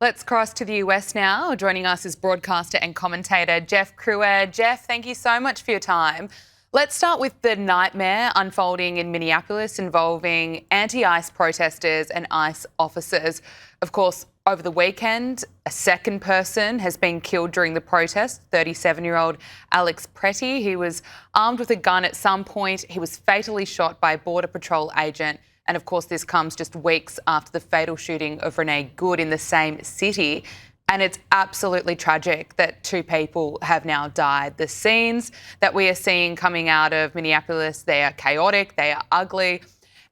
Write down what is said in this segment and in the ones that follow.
Let's cross to the US now. Joining us is broadcaster and commentator Jeff Crouere. Jeff, thank you so much for your time. Let's start with the nightmare unfolding in Minneapolis involving anti-ICE protesters and ICE officers. Of course, over the weekend, a second person has been killed during the protest, 37-year-old Alex Pretty. He was armed with a gun at some point. He was fatally shot by a Border Patrol agent. And of course, this comes just weeks after the fatal shooting of Renee Good in the same city. And it's absolutely tragic that two people have now died. The scenes that we are seeing coming out of Minneapolis, they are chaotic, they are ugly.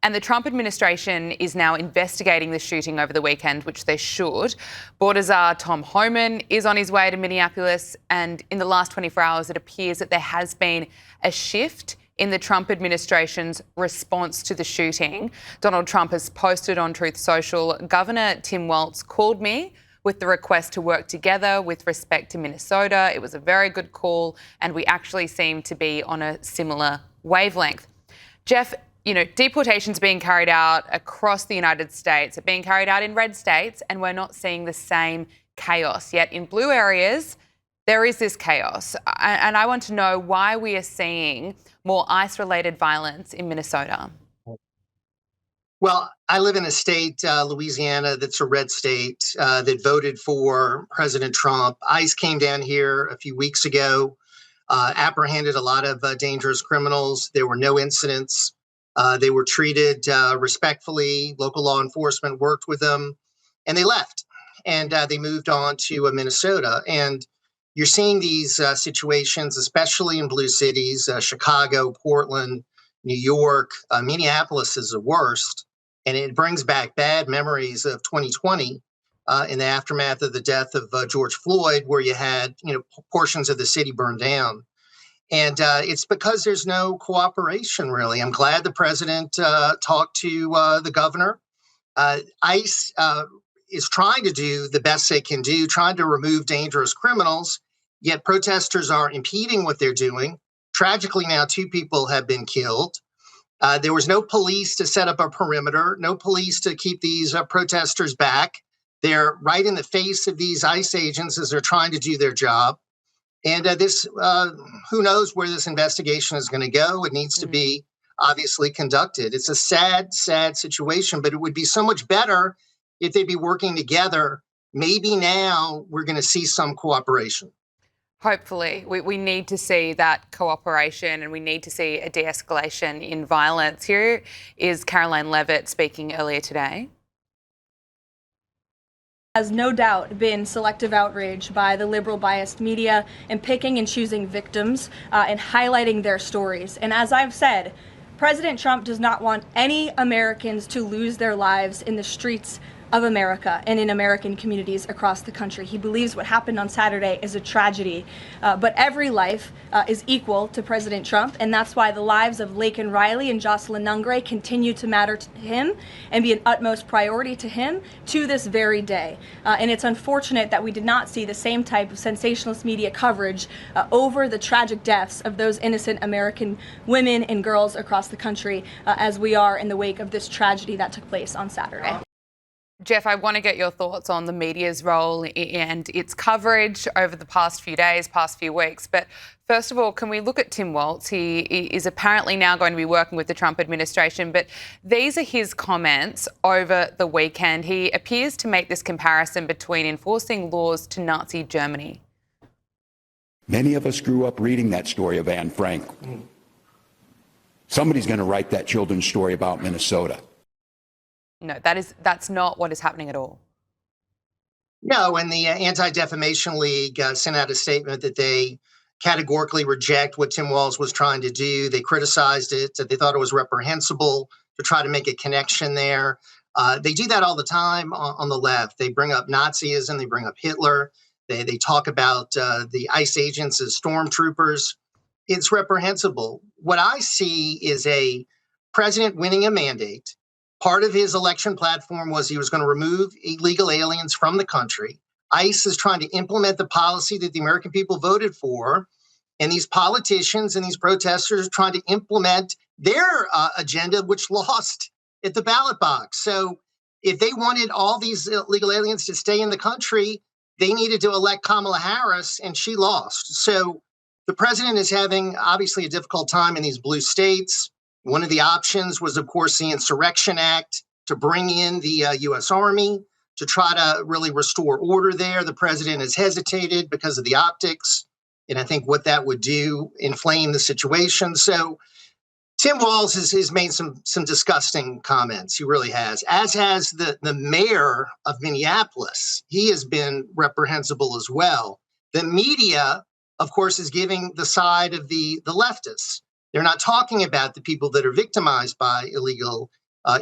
And the Trump administration is now investigating the shooting over the weekend, which they should. Border Czar Tom Homan is on his way to Minneapolis. And in the last 24 hours, it appears that there has been a shift in the Trump administration's response to the shooting. Donald Trump has posted on Truth Social, Governor Tim Walz called me with the request to work together with respect to Minnesota. It was a very good call, and we actually seem to be on a similar wavelength. Jeff, deportations being carried out across the United States are being carried out in red states, and we're not seeing the same chaos. Yet in blue areas, there is this chaos. And I want to know why we are seeing more ICE-related violence in Minnesota. Well, I live in a state, Louisiana, that's a red state that voted for President Trump. ICE came down here a few weeks ago, apprehended a lot of dangerous criminals. There were no incidents. They were treated respectfully. Local law enforcement worked with them, and they left. And they moved on to Minnesota. And you're seeing these situations, especially in blue cities, Chicago, Portland, New York. Minneapolis is the worst. And it brings back bad memories of 2020 in the aftermath of the death of George Floyd, where you had, portions of the city burned down. And it's because there's no cooperation, really. I'm glad the president talked to the governor. ICE is trying to do the best they can do, trying to remove dangerous criminals, yet protesters are impeding what they're doing. Tragically, now 2 people have been killed. There was no police to set up a perimeter, no police to keep these protesters back. They're right in the face of these ICE agents as they're trying to do their job. And who knows where this investigation is going to go? It needs to be obviously conducted. It's a sad, sad situation, but it would be so much better if they'd be working together. Maybe now we're going to see some cooperation. Hopefully. We need to see that cooperation, and we need to see a de-escalation in violence. Here is Caroline Levitt speaking earlier today. Has no doubt been selective outrage by the liberal biased media and picking and choosing victims and highlighting their stories. And as I've said, President Trump does not want any Americans to lose their lives in the streets of America and in American communities across the country. He believes what happened on Saturday is a tragedy, but every life is equal to President Trump, and that's why the lives of Laken Riley and Jocelyn Nungray continue to matter to him and be an utmost priority to him to this very day. And it's unfortunate that we did not see the same type of sensationalist media coverage over the tragic deaths of those innocent American women and girls across the country as we are in the wake of this tragedy that took place on Saturday. Jeff, I want to get your thoughts on the media's role and its coverage over the past few days, past few weeks. But first of all, can we look at Tim Walz? He is apparently now going to be working with the Trump administration, but these are his comments over the weekend. He appears to make this comparison between enforcing laws to Nazi Germany. Many of us grew up reading that story of Anne Frank. Somebody's going to write that children's story about Minnesota. No, that's not what is happening at all. No, and the Anti-Defamation League sent out a statement that they categorically reject what Tim Walz was trying to do. They criticized it, that they thought it was reprehensible to try to make a connection there. They do that all the time on the left. They bring up Nazism, they bring up Hitler, they talk about the ICE agents as stormtroopers. It's reprehensible. What I see is a president winning a mandate. Part of his election platform was he was going to remove illegal aliens from the country. ICE is trying to implement the policy that the American people voted for. And these politicians and these protesters are trying to implement their agenda, which lost at the ballot box. So if they wanted all these illegal aliens to stay in the country, they needed to elect Kamala Harris, and she lost. So the president is having obviously a difficult time in these blue states. One of the options was, of course, the Insurrection Act to bring in the U.S. Army to try to really restore order there. The president has hesitated because of the optics, and I think what that would do, inflame the situation. So Tim Walz has made some disgusting comments. He really has, as has the mayor of Minneapolis. He has been reprehensible as well. The media, of course, is giving the side of the leftists. They're not talking about the people that are victimized by illegal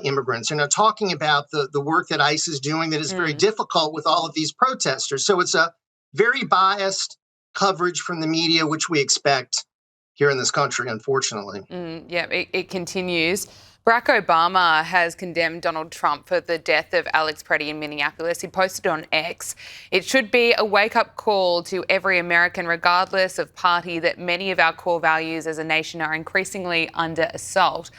immigrants. They're not talking about the work that ICE is doing that is very difficult with all of these protesters. So it's a very biased coverage from the media, which we expect here in this country, unfortunately. It continues. Barack Obama has condemned Donald Trump for the death of Alex Preddy in Minneapolis. He posted on X, "It should be a wake-up call to every American, regardless of party, that many of our core values as a nation are increasingly under assault."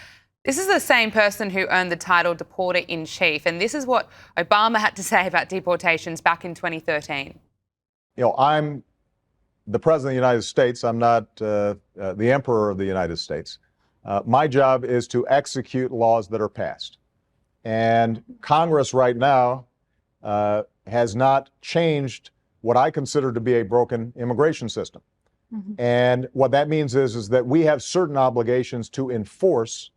This is the same person who earned the title Deporter-in-Chief, and this is what Obama had to say about deportations back in 2013. I'm the President of the United States. I'm not the Emperor of the United States. My job is to execute laws that are passed. And Congress right now has not changed what I consider to be a broken immigration system. And what that means is that we have certain obligations to enforce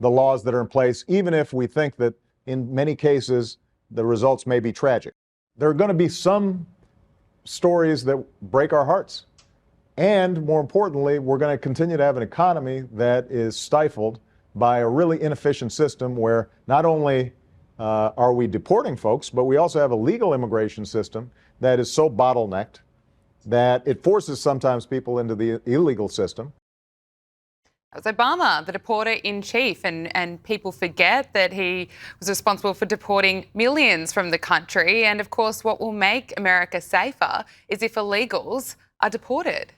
the laws that are in place, even if we think that in many cases the results may be tragic. There are going to be some stories that break our hearts. And more importantly, we're going to continue to have an economy that is stifled by a really inefficient system where not only are we deporting folks, but we also have a legal immigration system that is so bottlenecked that it forces sometimes people into the illegal system. That was Obama, the deporter-in-chief, and people forget that he was responsible for deporting millions from the country. And of course, what will make America safer is if illegals are deported.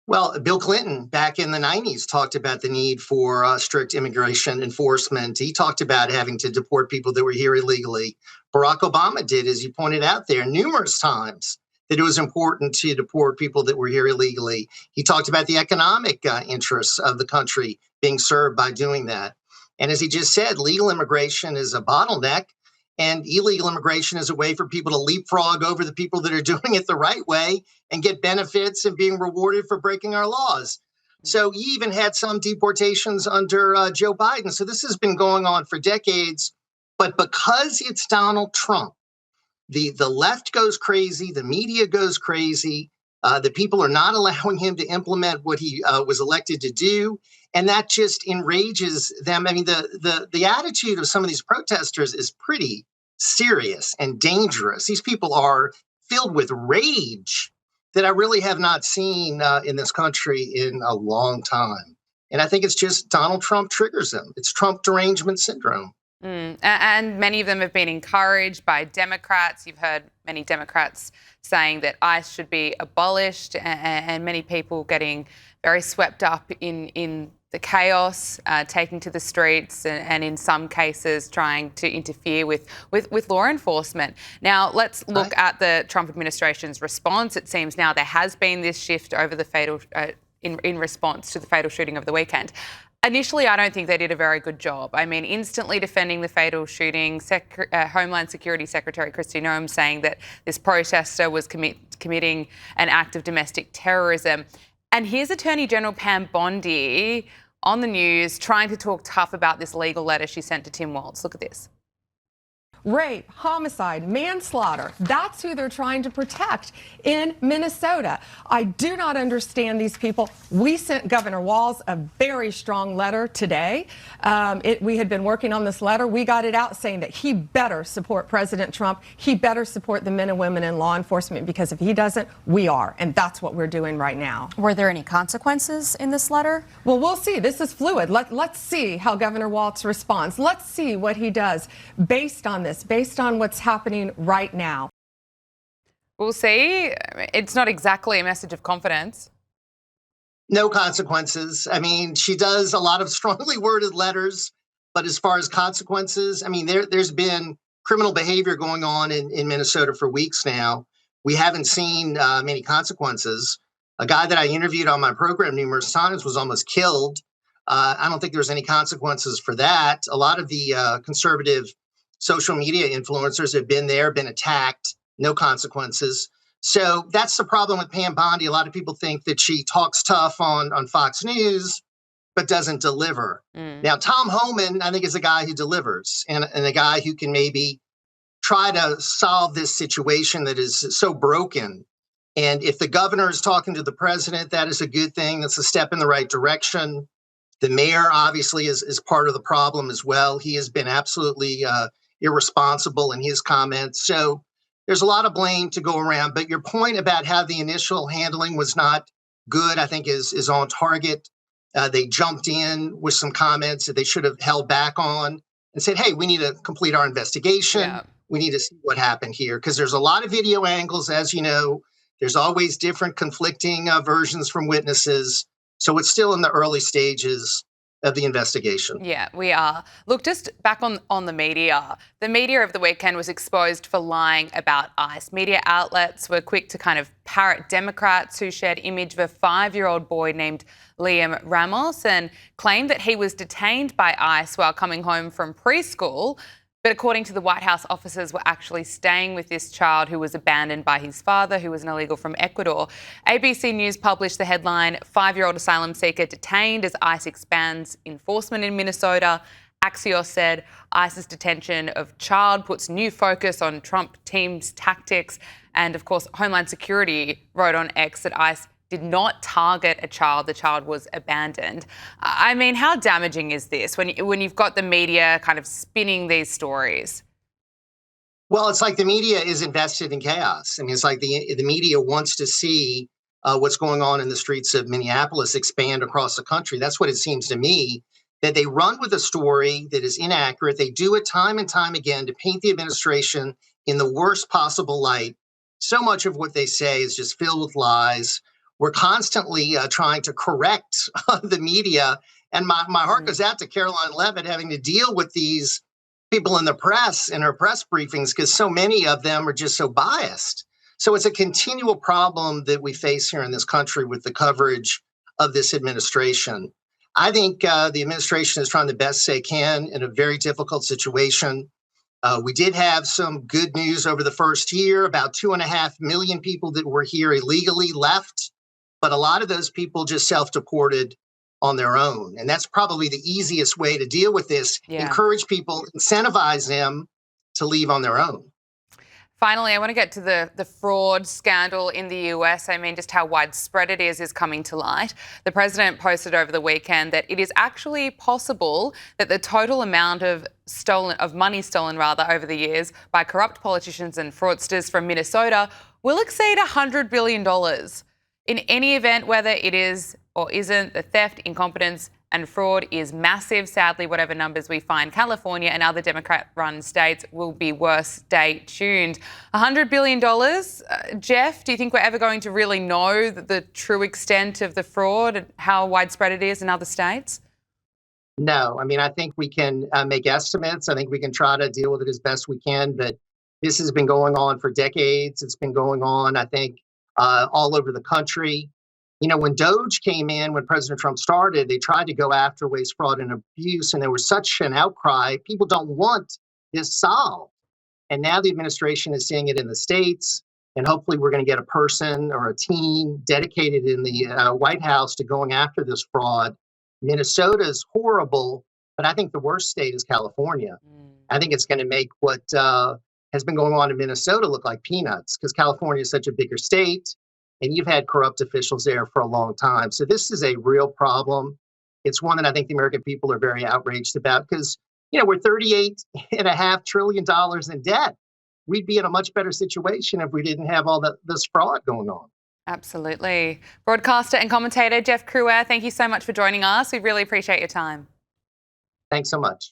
Well, Bill Clinton back in the 90s talked about the need for strict immigration enforcement. He talked about having to deport people that were here illegally. Barack Obama did, as you pointed out there, numerous times, that it was important to deport people that were here illegally. He talked about the economic interests of the country being served by doing that. And as he just said, legal immigration is a bottleneck, and illegal immigration is a way for people to leapfrog over the people that are doing it the right way and get benefits and being rewarded for breaking our laws. So he even had some deportations under Joe Biden. So this has been going on for decades. But because it's Donald Trump, the left goes crazy, the media goes crazy, the people are not allowing him to implement what he was elected to do, and that just enrages them. I mean, the attitude of some of these protesters is pretty serious and dangerous. These people are filled with rage that I really have not seen in this country in a long time. And I think it's just Donald Trump triggers them. It's Trump derangement syndrome. And many of them have been encouraged by Democrats. You've heard many Democrats saying that ICE should be abolished, and many people getting very swept up in the chaos, taking to the streets, and in some cases trying to interfere with law enforcement. Now, let's look at the Trump administration's response. It seems now there has been this shift over the fatal in response to the fatal shooting of the weekend. Initially, I don't think they did a very good job. I mean, instantly defending the fatal shooting, Homeland Security Secretary Kristi Noem saying that this protester was committing an act of domestic terrorism. And here's Attorney General Pam Bondi on the news trying to talk tough about this legal letter she sent to Tim Walz. Look at this. Rape, homicide, manslaughter. That's who they're trying to protect in Minnesota. I do not understand these people. We sent Governor Walz a very strong letter today. We had been working on this letter. We got it out saying that he better support President Trump. He better support the men and women in law enforcement, because if he doesn't, we are. And that's what we're doing right now. Were there any consequences in this letter? Well, we'll see. This is fluid. Let's see how Governor Walz responds. Let's see what he does based on this, based on what's happening right now. We'll see. It's not exactly a message of confidence. No consequences. I mean, she does a lot of strongly worded letters. But as far as consequences, I mean, there's been criminal behavior going on in Minnesota for weeks now. We haven't seen many consequences. A guy that I interviewed on my program numerous times was almost killed. I don't think there's any consequences for that. A lot of the conservative social media influencers have been there, been attacked, no consequences. So that's the problem with Pam Bondi. A lot of people think that she talks tough on Fox News, but doesn't deliver. Now, Tom Homan, I think, is a guy who delivers and a guy who can maybe try to solve this situation that is so broken. And if the governor is talking to the president, that is a good thing. That's a step in the right direction. The mayor, obviously, is part of the problem as well. He has been absolutely irresponsible in his comments. So there's a lot of blame to go around. But your point about how the initial handling was not good, I think, is on target. They jumped in with some comments that they should have held back on and said, hey, we need to complete our investigation. Yeah. We need to see what happened here, because there's a lot of video angles, as you know. There's always different conflicting versions from witnesses. So it's still in the early stages of the investigation. Yeah, we are. Look, just back on the media. The media of the weekend was exposed for lying about ICE. Media outlets were quick to kind of parrot Democrats who shared image of a 5-year-old boy named Liam Ramos and claimed that he was detained by ICE while coming home from preschool. But according to the White House, officers were actually staying with this child who was abandoned by his father, who was an illegal from Ecuador. ABC News published the headline, 5-year-old asylum seeker detained as ICE expands enforcement in Minnesota. Axios said ICE's detention of child puts new focus on Trump team's tactics. And of course, Homeland Security wrote on X that ICE did not target a child. The child was abandoned. I mean, how damaging is this when you've got the media kind of spinning these stories? Well, it's like the media is invested in chaos. I mean, it's like the media wants to see what's going on in the streets of Minneapolis expand across the country. That's what it seems to me, that they run with a story that is inaccurate. They do it time and time again to paint the administration in the worst possible light. So much of what they say is just filled with lies. We're constantly trying to correct the media. And my heart goes out to Caroline Leavitt having to deal with these people in the press in her press briefings, because so many of them are just so biased. So it's a continual problem that we face here in this country with the coverage of this administration. I think the administration is trying the best they can in a very difficult situation. We did have some good news over the first year. About 2.5 million people that were here illegally left. But a lot of those people just self-deported on their own. And that's probably the easiest way to deal with this. Yeah. Encourage people, incentivize them to leave on their own. Finally, I want to get to the fraud scandal in the US. I mean, just how widespread it is coming to light. The president posted over the weekend that it is actually possible that the total amount of money stolen over the years by corrupt politicians and fraudsters from Minnesota will exceed $100 billion. In any event, whether it is or isn't, the theft, incompetence and fraud is massive. Sadly, whatever numbers we find, California and other Democrat-run states will be worse. Stay tuned. $100 billion. Jeff, do you think we're ever going to really know the true extent of the fraud and how widespread it is in other states? No. I mean, I think we can make estimates. I think we can try to deal with it as best we can. But this has been going on for decades. It's been going on, I think, all over the country. You know, when DOJ came in, when President Trump started, they tried to go after waste, fraud, and abuse, and there was such an outcry. People don't want this solved. And now the administration is seeing it in the states, and hopefully we're going to get a person or a team dedicated in the White House to going after this fraud. Minnesota is horrible, but I think the worst state is California. I think it's going to make what has been going on in Minnesota look like peanuts, because California is such a bigger state and you've had corrupt officials there for a long time. So this is a real problem. It's one that I think the American people are very outraged about, because, you know, we're $38.5 trillion in debt. We'd be in a much better situation if we didn't have all this fraud going on. Absolutely. Broadcaster and commentator Jeff Crouere, thank you so much for joining us. We really appreciate your time. Thanks so much.